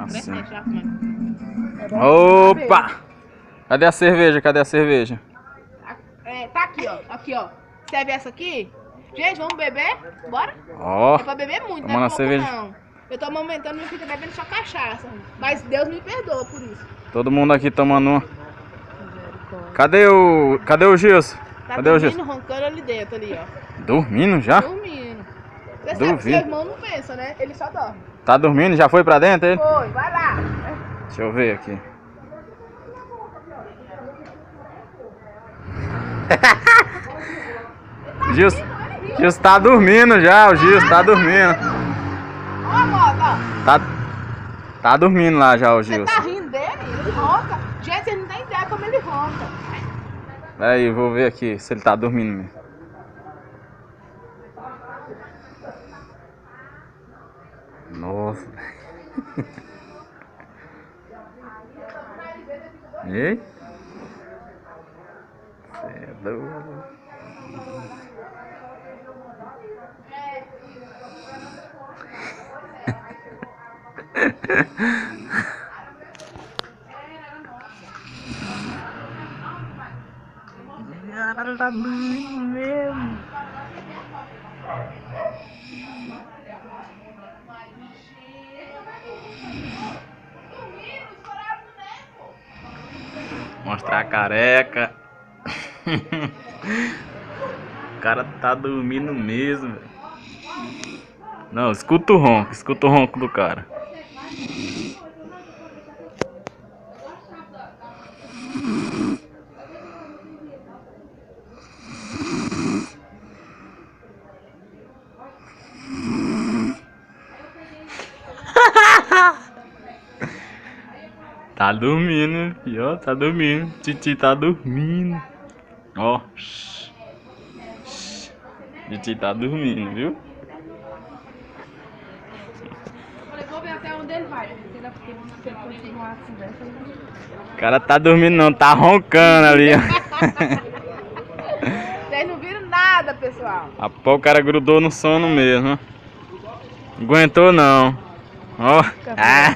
crescente já comendo. Opa! Cadê a cerveja? Cadê a cerveja? Tá aqui, ó. Aqui, ó. Serve essa aqui? Gente, vamos beber? Bora? Ó, É pra beber muito, não tomando é a pouco cerveja. não. Eu tô amamentando e não fica bebendo só cachaça. Mas Deus me perdoa por isso. Todo mundo aqui tomando uma. Cadê o Gilson? Tá Cadê o dormindo, Gilson? roncando ali dentro, ali, ó. Dormindo já? Dormindo. Você sabe que seu Duvido. irmão não pensa, né? Ele só dorme. Tá dormindo? Já foi pra dentro ele? Foi, vai lá. Deixa eu ver aqui. Gilson tá dormindo já, o Gilson tá dormindo. Ó, moça, ó. Tá dormindo lá já o Você Gilson. tá rindo dele? Ele ronca. Gente, vocês não tem ideia como ele ronca. Aí, vou ver aqui se ele tá dormindo mesmo. Nossa. Ei? Cê é doido. Cara, tá dormindo mesmo. Mostrar a careca. O cara tá dormindo mesmo, velho. Não, escuta o ronco do cara. Tá dormindo, filho, ó, tá dormindo. Titi tá dormindo. Ó. Titi tá dormindo, viu? Vou ver até onde ele vai. Se ele continuar assim, O cara tá dormindo não, tá roncando ali, ó. Vocês não viram nada, pessoal. Rapaz, o cara grudou no sono mesmo, ó. Aguentou não. Ó. Ah.